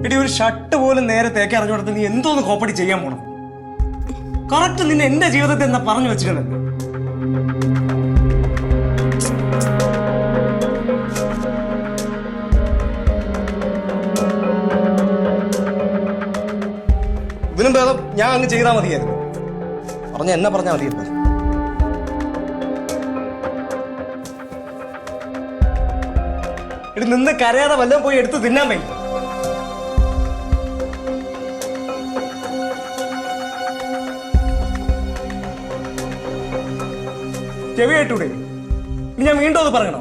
എടി ഒരു ഷർട്ട് പോലും നേരെ തേക്കാൻ അറിഞ്ഞോടത്ത് നീ എന്തോന്ന് കോപ്പടി ചെയ്യാൻ പോണം? കറക്റ്റ് നിന്നെ എന്റെ ജീവിതത്തിൽ എന്നാ പറഞ്ഞു വെച്ചിട്ടുണ്ടല്ലോ. ഇതിനും ഭേദം ഞാൻ അങ്ങ് ചെയ്താൽ മതിയായിരുന്നു. എന്നെ പറഞ്ഞാൽ മതിയായിരുന്നു. ഇടി നിന്ന് കരയാതെ വല്ലതും പോയി എടുത്ത് തിന്നാൻ വേണ്ടി. ചെവി കേട്ടൂടെ? ഇനി ഞാൻ വീണ്ടും അത് പറയണോ?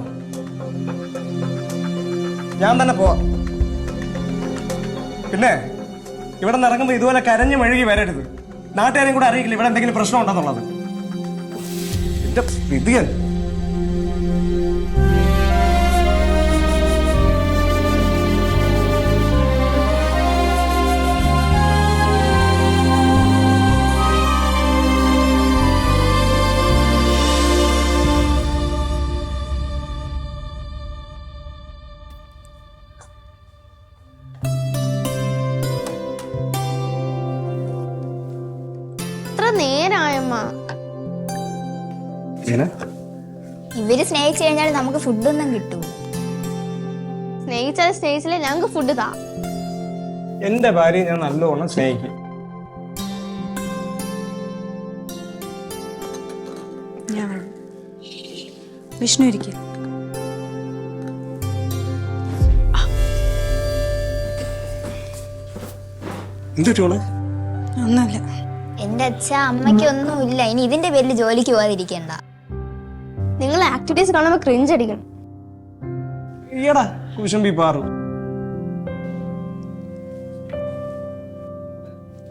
ഞാൻ തന്നെ പോവാം. പിന്നെ ഇവിടെ നിന്ന് ഇറങ്ങുമ്പോൾ ഇതുപോലെ കരഞ്ഞു മെഴുകി വരരുത്. നാട്ടുകാരെയും കൂടെ അറിയിക്കില്ല ഇവിടെ എന്തെങ്കിലും പ്രശ്നം ഉണ്ടെന്നുള്ളത്. എന്റെ വിധിയൻ. നേരായമ്മ ഇവര് സ്നേഹിച്ചു കഴിഞ്ഞാൽ നമുക്ക് ഫുഡൊന്നും കിട്ടും. സ്നേഹിച്ചാൽ സ്നേഹിച്ചില്ലേ ഞങ്ങൾക്ക് ഫുഡ് താ. എന്റെ ഭാര്യയെ ഞാൻ നല്ലോണം സ്നേഹിക്കും. വിഷ്ണു ഇരിക്കും. എന്തുട്ടോളെ? ഒന്നുമില്ല. എന്റെ അച്ഛ അമ്മയ്ക്ക് ഒന്നുമില്ല. ഇനി ഇതിന്റെ പേരിൽ ജോലിക്ക് പോകാതിരിക്കണ്ട. നിങ്ങൾ ആക്ടിവിറ്റീസ് കാണുമ്പോൾ ക്രിഞ്ച് അടിക്കണം. ഈയടാ കുശുംബി പാറു.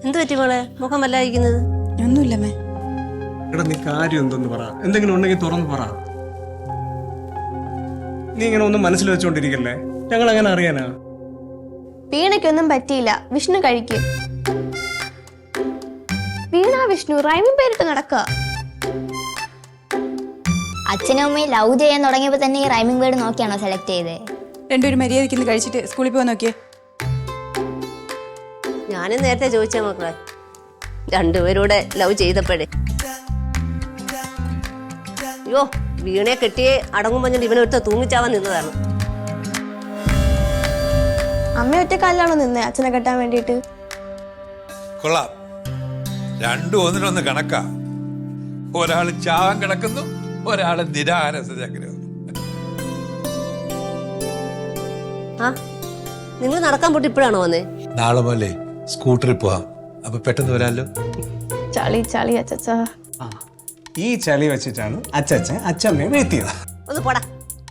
എന്ത് പറ്റി മോളെ മുഖം വല്ലായിരിക്കുന്നത്? ഒന്നുമില്ലമ്മേ. എടാ നീ കാര്യം എന്തെന്ന് പറ. എന്തെങ്കിലും ഉണ്ടെങ്കിൽ തുറന്ന് പറ. നീ ഇങ്ങനെ ഒന്നും മനസ്സിൽ വെച്ചോണ്ടിരിക്കല്ലേ. ഞങ്ങൾ അങ്ങനെ അറിയാനാ? വീണയ്ക്കൊന്നും പറ്റിയില്ല. വിഷ്ണു കഴിക്കും. വീണ വിഷ്ണു റൈമിംഗ് പേരിട്ട് നടക്കുക. അച്ഛനും അമ്മയും ലവ് ചെയ്യാൻ തുടങ്ങിയപ്പോ തന്നെ ഈ റൈമിംഗ് വേർഡ് നോക്കിയാണോ സെലക്ട് ചെയ്തേ? രണ്ടുപേരും മര്യാദയ്ക്ക് ഇന്ന് കഴിച്ചിട്ട് സ്കൂളിൽ പോകാൻ നോക്കിയേ. ഞാനും നേരത്തെ ചോദിച്ച മക്കളെ രണ്ടുപേരൂടെ ലവ് ചെയ്തപ്പോഴേ അയ്യോ വീണയെ കെട്ടിയെ അടങ്ങും പറഞ്ഞിട്ട് ഇവനൊരുത്ത തൂങ്ങിച്ചാവാൻ നിന്നതാണ്. അമ്മ ഒറ്റക്കാലിലാണോ നിന്നേ അച്ഛനെ കെട്ടാൻ വേണ്ടിയിട്ട്? കൊള്ളാം. രണ്ടും ഒന്നിനൊന്ന് കണക്കാ. ഒരാള് ചാവാൻ കിടക്കുന്നു, ഒരാള് നിരാഹാരസത്യാഗ്രഹം. ആ നിങ്ങൾ നടക്കാൻ പോയിട്ട് ഇപ്പോഴാണോ വന്നേ? നാളെ പോലെ സ്കൂട്ടറിൽ പോവാം. അപ്പൊ പെട്ടെന്ന് വരാമല്ലോ. ചളി ചളി അച്ഛ. ഈ ചളി വെച്ചിട്ടാണ് അച്ഛൻ അച്ഛമ്മയെ വീഴ്ത്തിയത്. ഒന്ന് പോടാ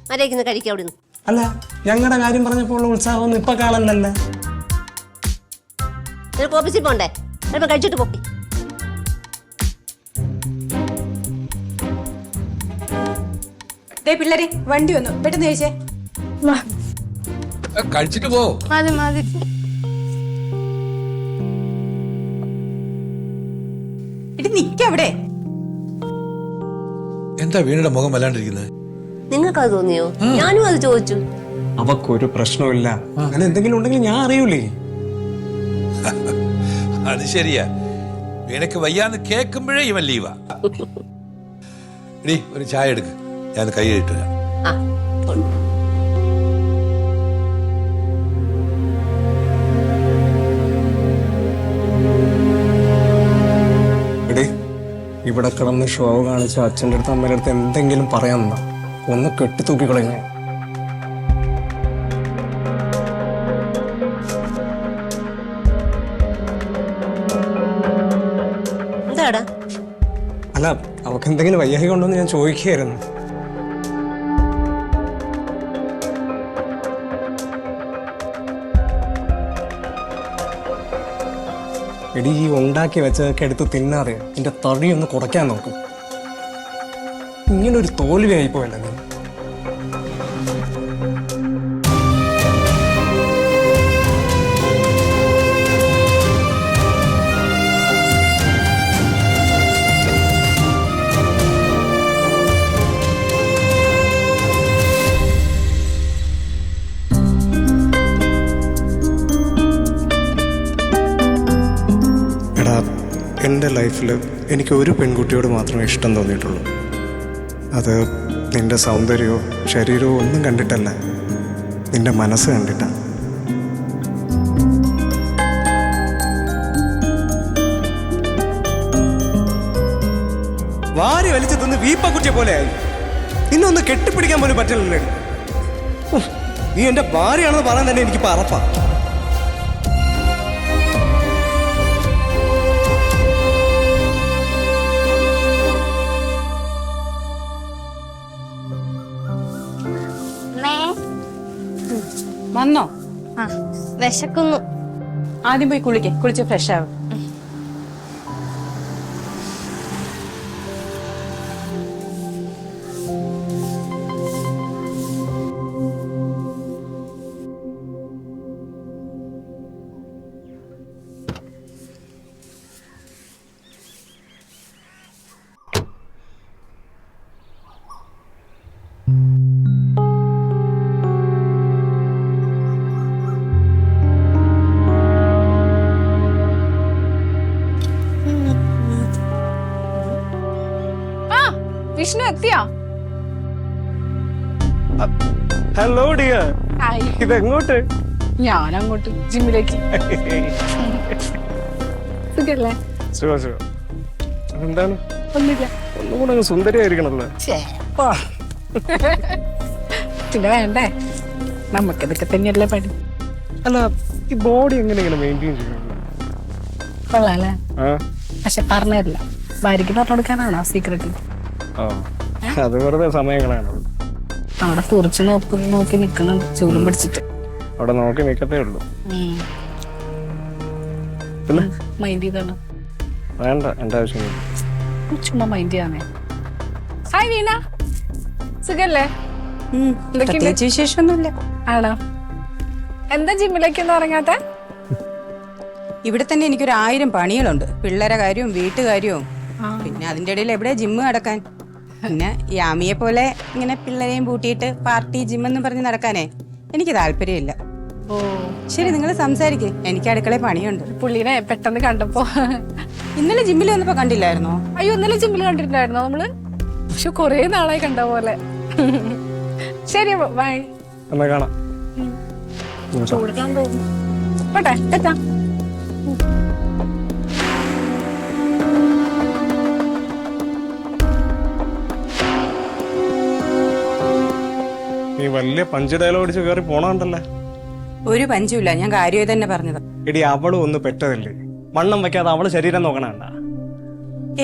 മര്യാദയ്ക്ക് കഴിക്കാം അവിടെ നിന്ന്. അല്ല ഞങ്ങളുടെ കാര്യം പറഞ്ഞപ്പോൾ ഉള്ള ഉത്സാഹം ഇപ്പൊ കാണണ്ടല്ലേ. നിനക്ക് ഓഫീസിൽ പോണ്ടേ? ചിലപ്പോ കഴിച്ചിട്ട് പോയി. പിള്ളേരെ വണ്ടി വന്നു, പെട്ടെന്ന് കഴിച്ചേ. കഴിച്ചിട്ട് പോ. മതി മതി. ഇടി നിക്കവിടെ. എന്താ വീണയുടെ മുഖം വല്ലാണ്ടിരിക്കുന്നത്? നിങ്ങൾക്കത് തോന്നിയോ? ഞാനും അത് ചോദിച്ചു. അവക്കൊരു പ്രശ്നമില്ല. അങ്ങനെ എന്തെങ്കിലും ഉണ്ടെങ്കിൽ ഞാൻ അറിയൂലേ. അത് ശരിയാ. വീണയ്ക്ക് വയ്യാന്ന് കേൾക്കുമ്പോഴേ ഇവൻ ലീവാ. എടീ ഒരു ചായ എടുക്ക്, ഞാൻ കൈ കഴിട്ട് വരാം. ആ എടേ ഇവിടെ കിടന്ന് ഷോ കാണിച്ച അച്ഛൻ്റെ അടുത്ത് അമ്മയുടെ അടുത്ത് എന്തെങ്കിലും പറയാമെന്നാ ഒന്ന് കെട്ടിത്തൂക്കിക്കളഞ്ഞ. എന്താടാ? അല്ല അവക്ക് എന്തെങ്കിലും വയ്യായി കൊണ്ടോന്ന് ഞാൻ ചോദിക്കുകയായിരുന്നു. എടി ഈ ഉണ്ടാക്കി വെച്ചതൊക്കെ എടുത്ത് തിന്നാതെ എന്റെ തടി ഒന്ന് കുറയ്ക്കാൻ നോക്കും. ഇങ്ങനൊരു തോൽവിയായിപ്പോയല്ലേ നീ. എൻ്റെ ലൈഫിൽ എനിക്ക് ഒരു പെൺകുട്ടിയോട് മാത്രമേ ഇഷ്ടം തോന്നിയിട്ടുള്ളൂ. അത് നിൻ്റെ സൗന്ദര്യമോ ശരീരമോ ഒന്നും കണ്ടിട്ടല്ല, നിൻ്റെ മനസ്സ് കണ്ടിട്ടാണ്. വാരി വലിച്ചു തിന്ന് വീപ്പക്കുറ്റിയെ പോലെ ആയി. നിന്നൊന്ന് കെട്ടിപ്പിടിക്കാൻ പോലും പറ്റില്ലല്ലേ. നീ എൻ്റെ ഭാര്യയാണെന്ന് പറയാൻ തന്നെ എനിക്കിപ്പോൾ അറപ്പാ. വന്നോ? ആ വിശക്കുന്നു. ആദ്യം പോയി കുളിച്ച് ഫ്രഷ് ആവും. വിഷ്ണു എത്തിയോ? Hello dear. ഇതെങ്ങോട്ട്? ഞാൻ അങ്ങോട്ട് ജിമ്മിലേക്ക്. സുഖല്ലേ? എന്താണ്? ഒന്നുമില്ല. ഒന്നുകൂടെ സുന്ദരിയായിരിക്കണല്ലോ. പിന്നെ വേണ്ടേ, നമുക്കിതൊക്കെ തന്നെയല്ലേ പണി. അല്ല, ഈ ബോഡി എങ്ങനെ മെയിൻറ്റെയിൻ ചെയ്യണല്ലോ? കൊള്ളാല്ലേ? പക്ഷെ പറഞ്ഞില്ല, ഭാര്യക്ക് പറഞ്ഞു കൊടുക്കാനാണോ സീക്രട്ട്? അത് വെറുതെ സമയങ്ങളാണ്. അവിടെ തുറച്ച് നോക്കി നിക്കണം ചൂടും പിടിച്ചിട്ട്. അവിടെ നോക്കി നിൽക്കത്തേ ഉള്ളൂ. പിന്നെ മൈൻഡ് ചെയ്താണ്. വേണ്ട, എന്റെ ആവശ്യമില്ല. ചുമ്മാ മൈൻഡ് ചെയ്യാനേ. ഹായ് വീണ, സുഖല്ലേ? പ്രത്യേകിച്ച് വിശേഷമൊന്നുമില്ല. ആണോ? എന്താ ജിമ്മിലേക്കൊന്നും ഇറങ്ങാത്ത? ഇവിടെ തന്നെ എനിക്കൊരു 1000 പണികളുണ്ട്. പിള്ളേരെ കാര്യവും വീട്ടുകാര്യവും. പിന്നെ അതിന്റെ ഇടയിൽ എവിടെ ജിമ്മ് നടക്കാൻ? പിന്നെ യാമിയെ പോലെ ഇങ്ങനെ പിള്ളേരെയും പൂട്ടിയിട്ട് പാർട്ടി ജിമ്മെന്ന് പറഞ്ഞ് നടക്കാനേ എനിക്ക് താല്പര്യമില്ല. ഓ ശരി, നിങ്ങൾ സംസാരിക്കേ, എനിക്ക് അടുക്കളയിൽ പണിയുണ്ട്. പുള്ളിനെ പെട്ടെന്ന് കണ്ടപ്പോ. ഇന്നലെ ജിമ്മിൽ വന്നപ്പോ കണ്ടില്ലായിരുന്നോ? അയ്യോ, ഇന്നലെ ജിമ്മിൽ കണ്ടിട്ടുണ്ടായിരുന്നോ നമ്മള്? പക്ഷെ കൊറേ നാളായി കണ്ട പോലെ. ശരി, ബൈ. എന്നാ കാണാം. ചൂടിക്കാൻ തോന്നുന്നു. പോട്ടെ, എത്താം. നീ വലിയ പഞ്ച് ഡയലോഗ് അടിച്ച് കയറി പോണണ്ടല്ലേ? ഒരു പഞ്ചുമില്ല, ഞാൻ കാര്യമായി തന്നെ പറഞ്ഞത്. എടി, അവളും ഒന്ന് പെട്ടതല്ലേ. വണ്ണം വെക്കാതെ അവള് ശരീരം നോക്കണണ്ട.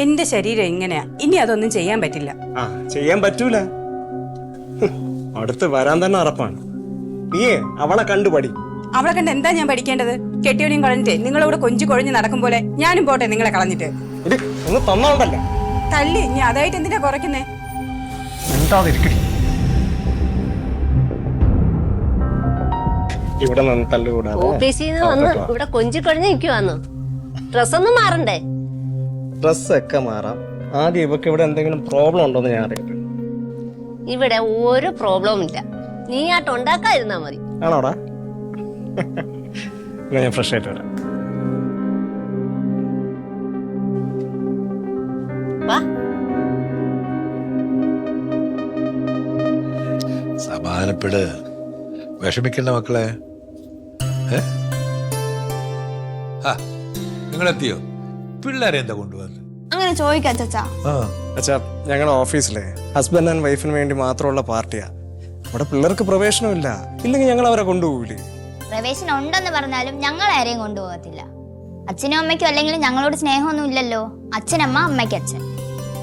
എന്റെ ശരീരം ഇങ്ങനെയാ, ഇനി അതൊന്നും ചെയ്യാൻ പറ്റില്ല. ചെയ്യാൻ പറ്റൂല. അടുത്ത് വരാൻ തന്നെ ഉറപ്പാണ്. നീയേ അവളെ കണ്ടുപടി. അവളെ കണ്ട് എന്താ ഞാൻ പഠിക്കേണ്ടത്? കെട്ടിയോടെയും കളഞ്ഞിട്ട് നിങ്ങളിവിടെ കൊഞ്ചു കൊഴഞ്ഞ് നടക്കും പോലെ ഞാനും പോട്ടെ നിങ്ങളെ കളഞ്ഞിട്ട്. ഒന്ന് തന്നോണ്ടല്ലേ തള്ളി, ഇനി അതായിട്ട് എന്തിനാ കുറയ്ക്കുന്നേ? എന്താതിരിക്കടി. ഇവിടെ നിന്ന് തല്ലുകൂടാതെ ഓഫീസിൽ നിന്ന് വന്ന് ഇവിടെ കൊഞ്ചിക്കൊഴിഞ്ഞ് നിൽക്കുവാന്ന്. ഡ്രസ്സൊന്നും മാറണ്ടേ? ഡ്രസ്സൊക്കെ മാറാം. ആദ്യം ഇവക്ക് ഇവിടെ എന്തെങ്കിലും പ്രോബ്ലം ഉണ്ടോന്ന് ഞാൻ അറിയട്ടെ. ഇവിടെ ഒരു പ്രോബ്ലവും ഇല്ല. നീ ആട്ട് ഉണ്ടാക്കാതിരുന്നാ മതി. ആണോടാ? ഞാൻ ഫ്രഷ് ആയിട്ട് വരാം. വാ. സമാധാനപ്പെട്, വിഷമിക്കണ്ട മക്കളെ. നിങ്ങളെത്തിയോ? പിള്ളേരെ എന്താ കൊണ്ടുവന്നത്? അങ്ങനെ ചോദിക്കാം ചച്ചാ. അച്ഛാ, ഞങ്ങളുടെ ഓഫീസിലെ ഹസ്ബൻഡ് ആൻഡ് വൈഫിന് വേണ്ടി മാത്രമുള്ള പാർട്ടിയാ. അവിടെ പിള്ളേർക്ക് പ്രവേശനമില്ല. ഇല്ലെങ്കിൽ ഞങ്ങൾ അവരെ കൊണ്ടുപോകില്ലേ? പ്രവേശനം ഉണ്ടെന്ന് പറഞ്ഞാലും ഞങ്ങൾ ആരെയും കൊണ്ടുപോകത്തില്ല. അച്ഛനും അമ്മയ്ക്കും അല്ലെങ്കിലും ഞങ്ങളോട് സ്നേഹമൊന്നും ഇല്ലല്ലോ. അച്ഛനമ്മ, അമ്മയ്ക്ക് അച്ഛൻ.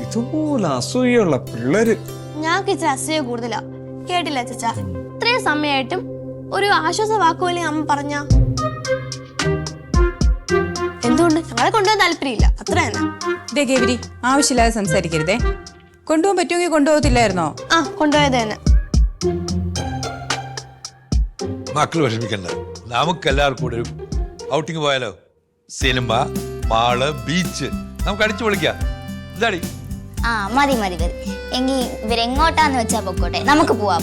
ഇതുപോലെ അസൂയുള്ള പിള്ളേര്. ഞങ്ങൾക്ക് ഇച്ചിരി അസൂയ കൂടുതലാ. കേട്ടില്ല ചച്ചാ? ഇത്രയും സമയമായിട്ടും ഒരു ആശ്വാസ വാക്കുപോലെ അമ്മ പറഞ്ഞ. എന്തുകൊണ്ട്? ഞങ്ങളെ കൊണ്ടുപോകാൻ താല്പര്യമില്ല, അത്ര തന്നെ. ഇതേ ഗൗരി, ആവശ്യമില്ലാതെ സംസാരിക്കരുതേ. കൊണ്ടുപോകാൻ പറ്റുമെങ്കിൽ കൊണ്ടുപോകത്തില്ലായിരുന്നോ? കൊണ്ടുപോയത് തന്നെ. മക്കൾ വിഷമിക്കണ്ട, നമുക്കെല്ലാവർക്കും കൂടെ ഒരു ഔട്ടിങ് പോയാലോ? സിനിമ, മാള്, ബീച്ച്, നമുക്ക് അടിച്ചു പൊളിക്കാം. എന്താടി? മതി മതി മതി. എങ്കിൽ ഇവരെങ്ങോട്ടാന്ന് വെച്ചാ പൊക്കോട്ടെ, നമുക്ക് പോവാ.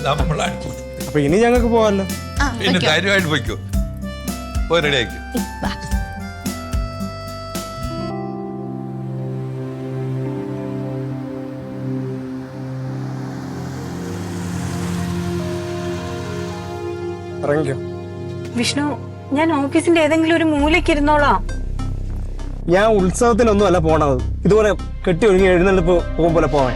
നമ്മൾ അടിച്ചു. അപ്പൊ ഇനി ഞങ്ങൾക്ക് പോവാല്ലോ. പിന്നെ ധൈര്യമായിട്ട് പോയിക്കോ. പോയി റെഡി ആയിക്കോ. ഇറങ്ങിക്കോ. വിഷ്ണു, ഞാൻ ഓഫീസിന്റെ ഏതെങ്കിലും ഒരു മൂലയ്ക്ക് ഇരുന്നോളാം. ഞാൻ ഉത്സവത്തിനൊന്നും അല്ല പോണത്. ഇതുപോലെ കെട്ടി ഒഴുകി എഴുന്നള്ളിപ്പ് പോകും പോലെ പോവാൻ.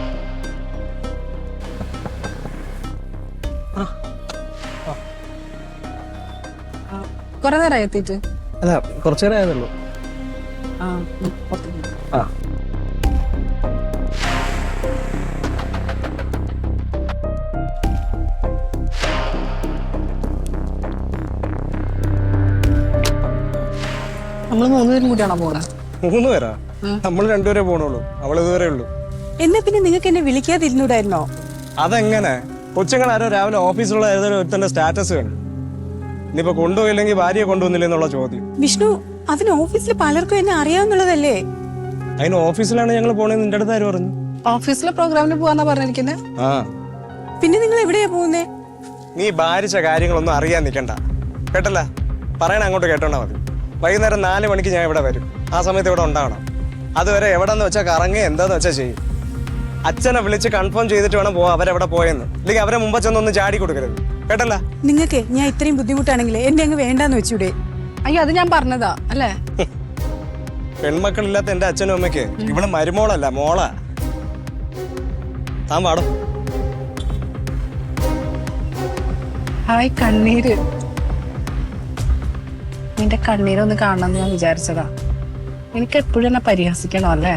കുറെ നേരമായി എത്തിയിട്ട്. അല്ല, കുറച്ചു നേരം ആയതുള്ളൂ. ആ, പുറത്തേക്ക്. ആ നമ്മള് 3 പേരും കൂടിയാണോ പോണേ? 3 പേരാ? നമ്മൾ 2 പേരെ പോണുള്ളൂ. അവൾ ഇതുവരെ ഉള്ളൂ. എന്നാ പിന്നെ നിങ്ങൾക്ക് എന്നെ വിളിക്കാതിരുന്നൂടായിരുന്നോ? അതെങ്ങനെ? കൊച്ചുങ്ങളാരോ രാവിലെ ഓഫീസിലുള്ള ഏതൊരു ഒരുത്തന്റെ സ്റ്റാറ്റസ് കണ്ടു. ഇനിയിപ്പോ കൊണ്ടുപോയില്ലെങ്കിൽ ഭാര്യയെ കൊണ്ടുവന്നില്ലെന്നുള്ള ചോദ്യം. വിഷ്ണു, അതിന് ഓഫീസിൽ പലർക്കും എന്നെ അറിയാവുന്നതല്ലേ? അതിന് ഓഫീസിലാണ് ഞങ്ങൾ പോണേന്ന് നിന്റെ അടുത്ത് ആര് പറഞ്ഞു? ഓഫീസിലെ പ്രോഗ്രാമിന് പോവാന്നാ പറഞ്ഞിരിക്കുന്നത്. ആ, പിന്നെ നിങ്ങൾ എവിടെയാ പോകുന്നേ? നീ ഭാരിച്ച കാര്യങ്ങളൊന്നും അറിയാൻ നിൽക്കണ്ട കേട്ടല്ല. പറയണ അങ്ങോട്ട് കേട്ടോണ്ടാ മതി. വൈകുന്നേരം 4 മണിക്ക് ഞാൻ ഇവിടെ വരും. ആ സമയത്ത് ഇവിടെ ഉണ്ടാവണം. അതുവരെ എവിടെന്ന് വെച്ചാൽ കറങ്ങി എന്താന്ന് വെച്ചാൽ ചെയ്യും. അച്ഛനെ വിളിച്ച് കൺഫേം ചെയ്തിട്ട് വേണം പോവാ അവരെവിടെ പോയെന്ന്. ഇല്ലെങ്കിൽ അവരെ മുമ്പ് ചെന്നൊന്നും ചാടി കൊടുക്കരുത് കേട്ടല്ല. നിങ്ങൾക്ക് ഞാൻ ഇത്രയും ബുദ്ധിമുട്ടാണെങ്കിൽ എന്നെ അങ്ങ് വേണ്ടാന്ന് വെച്ചൂടെ? അയ്യോ, അത് ഞാൻ പറഞ്ഞതാ അല്ലേ? പെൺമക്കളില്ലാത്ത എന്റെ അച്ഛനും അമ്മയ്ക്ക് ഇവിടെ മരുമോളല്ല, മോളാ. താൻ പാടും. ഹായ്, കണ്ണീര്. നിന്റെ കണ്ണീരൊന്ന് കാണണമെന്ന് ഞാൻ വിചാരിച്ചതാ. എനിക്ക് എപ്പോഴും എന്നെ പരിഹസിക്കണോ അല്ലേ?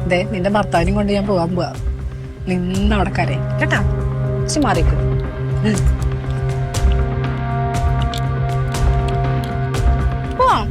അതെ, നിന്റെ ഭർത്താവിനും കൊണ്ട് ഞാൻ പോവാൻ പോവാ. നിന്നവിടെ കരയും കേട്ടാ. പക്ഷെ മാറിക്കും. പോവാം.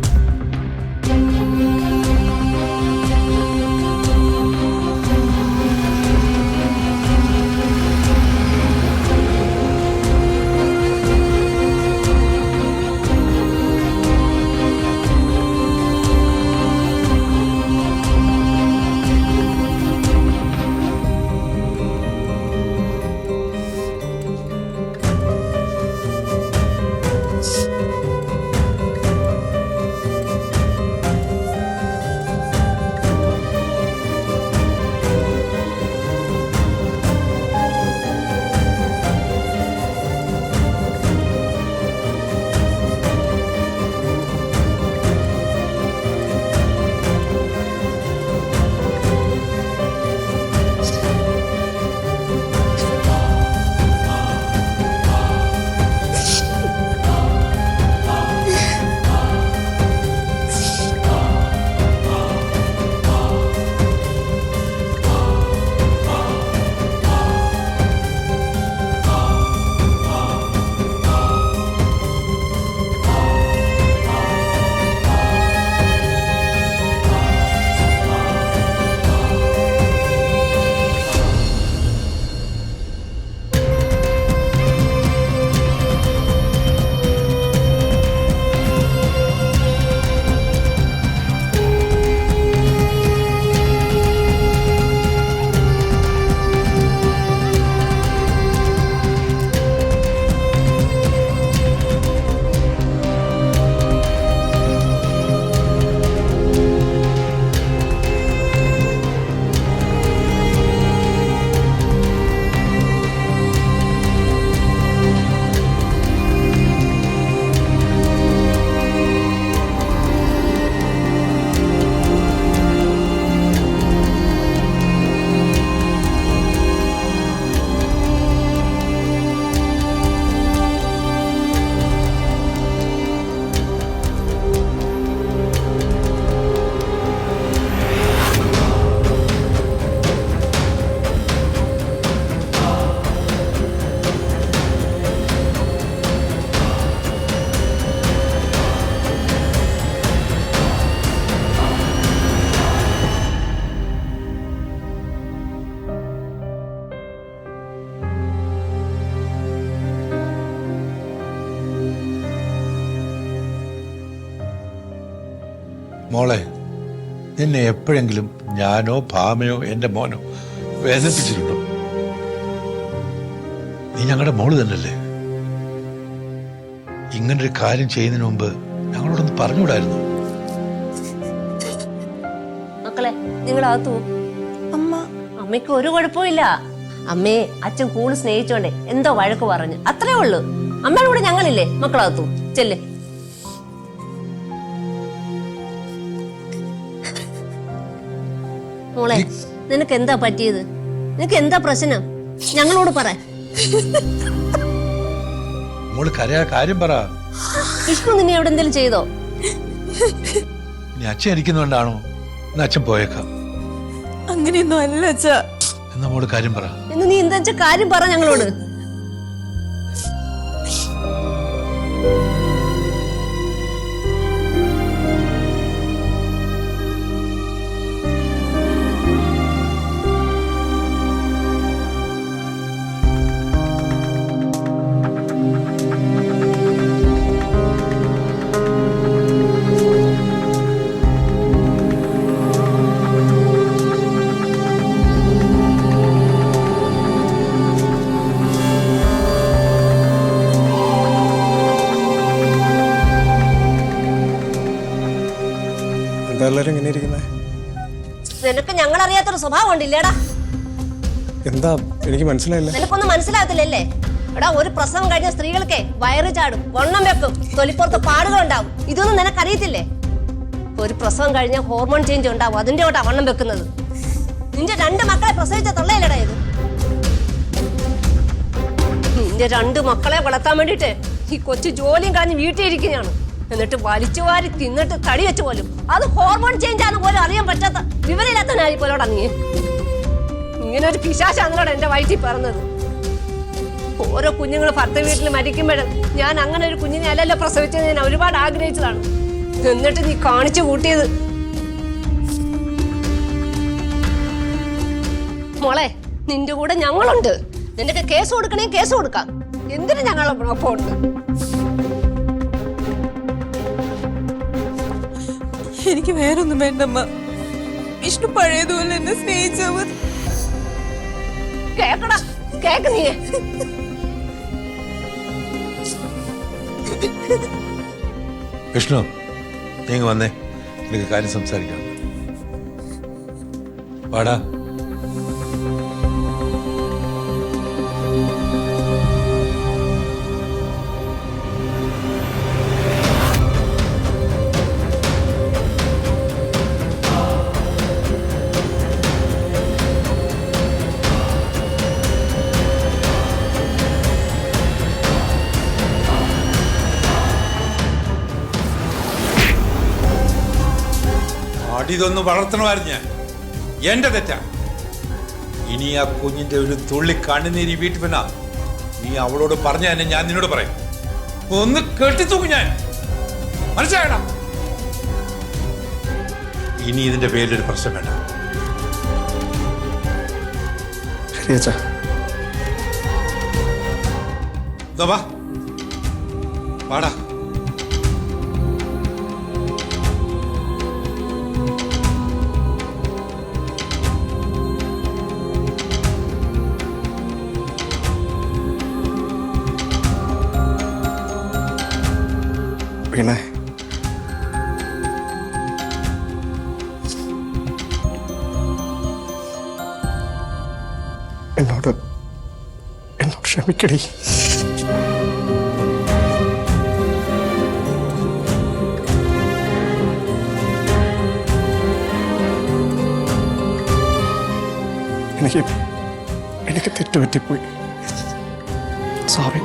മോളെ, നിന്നെ എപ്പോഴെങ്കിലും ഞാനോ ഭാമയോ എൻ്റെ മോനോ വേദനിപ്പിച്ചിട്ടുണ്ടോ? നീ ഞങ്ങളുടെ മോള് തന്നെയല്ലേ? ഇങ്ങനൊരു കാര്യം ചെയ്യുന്നതിന് മുമ്പ് ഞങ്ങളോടൊന്ന് പറഞ്ഞുകൂടായിരുന്നു? മക്കളെ, നിങ്ങളകത്തു അമ്മ. അമ്മയ്ക്ക് ഒരു കുഴപ്പമില്ല. അമ്മയെ അച്ഛൻ കൂടുതൽ സ്നേഹിച്ചോണ്ടേ എന്തോ വഴക്ക് പറഞ്ഞു, അത്രേ ഉള്ളൂ. അമ്മയുടെ കൂടെ ഞങ്ങളില്ലേ മക്കളകത്തു ചെല്ലേ. മോളെ നിനക്ക് എന്താ പറ്റിയത്? നിനക്ക് എന്താ പ്രശ്നം? ഞങ്ങളോട് പറ. മോള് കരയാ കാര്യം പറ. വിഷ്ണു നിന്നെ എവിടെ എന്തെങ്കിലും ചെയ്തോ? ഇനി അച്ഛൻ ഇരിക്കുന്നുണ്ടാണോ? എന്നാ അച്ഛൻ പോയേക്കാം. അങ്ങനെയൊന്നും അല്ല അച്ഛാ. എന്നാ മോള് കാര്യം പറ. എന്ന് നീ എന്താ വെച്ചാ കാര്യം പറ ഞങ്ങളോട്. എന്താ എല്ലാവരും ഇങ്ങനെ ഇരിക്കുന്നത്? നിനക്ക് ഞങ്ങൾ അറിയാത്തൊരു സ്വഭാവം ഉണ്ടില്ലേടാ. എന്താ എനിക്ക് മനസ്സിലായില്ല. നിനക്കൊന്നും മനസ്സിലാകത്തില്ലല്ലേ? എടാ ഒരു പ്രസവം കഴിഞ്ഞ സ്ത്രീകൾക്ക് വയറ് ചാടും, വണ്ണം വെക്കും, തൊലിപ്പുറത്ത് പാടുകൾ ഉണ്ടാവും. ഇതൊന്നും നിനക്കറിയത്തില്ലേ? ഒരു പ്രസവം കഴിഞ്ഞ ഹോർമോൺ ചേഞ്ച് ഉണ്ടാവും, അതിന്റെ ഓട്ടാ വണ്ണം വെക്കുന്നത്. നിന്റെ 2 മക്കളെ പ്രസവിച്ച തള്ളയില്ലടാ ഇത്. നിന്റെ 2 മക്കളെ വളർത്താൻ വേണ്ടിട്ട് ഈ കൊച്ചു ജോലിയും കളഞ്ഞ് വീട്ടിലിരിക്കുന്നതാണ്. എന്നിട്ട് വലിച്ചു വാരി തിന്നിട്ട് തടി വെച്ച് പോലും അത് ഹോർമോൺ ചേഞ്ച് ആണ് പോലും അറിയാൻ പറ്റാത്ത വിവരമില്ലാത്തനായി പോലോടാ നീ. ഇങ്ങനെ ഒരു പിശാചാന്നോടാ എന്റെ വയറ്റിൽ പറഞ്ഞത്. ഓരോ കുഞ്ഞുങ്ങൾ ഭർത്ത വീട്ടിൽ മരിക്കുമ്പോഴും ഞാൻ അങ്ങനെ ഒരു കുഞ്ഞിനെ അല്ലല്ലോ പ്രസവിച്ചത്, ഞാൻ ഒരുപാട് ആഗ്രഹിച്ചതാണ്. എന്നിട്ട് നീ കാണിച്ചു കൂട്ടിയത്. മോളെ നിന്റെ കൂടെ ഞങ്ങളുണ്ട്. നിനക്ക് കേസ് കൊടുക്കണേ കേസ് കൊടുക്കാം. എന്തിനു ഞങ്ങളൊപ്പം ഉണ്ട്? എനിക്ക് വേറൊന്നും വേണ്ടമ്മ. വിഷ്ണു പഴയതുപോലെ എന്നെ സ്നേഹിച്ചാൽ മതി. കേക്കടാ കേക്ക് നീ. വിഷ്ണു നീങ്ങ വന്നേ, എനിക്ക് കാര്യം സംസാരിക്കാം. വാടാ. ഇതൊന്ന് വളർത്തണമായിരുന്നു ഞാൻ. എന്റെ തെറ്റാ. ഇനി ആ കുഞ്ഞിന്റെ ഒരു തുള്ളി കണ്ണുനീരി വീട്ടിൽ പിന്നാ നീ അവളോട് പറഞ്ഞ തന്നെ ഞാൻ നിന്നോട് പറയും. ഒന്ന് കെട്ടിത്തൂക്കും ഞാൻ. മനസ്സിലായടാ? ഇനി ഇതിന്റെ പേരിലൊരു പ്രശ്നം വേണ്ട. വാടാ. പിന്നെ എന്നോട് ക്ഷമിക്കടി. എനിക്ക് തെറ്റുപറ്റിപ്പോയി. സോറി.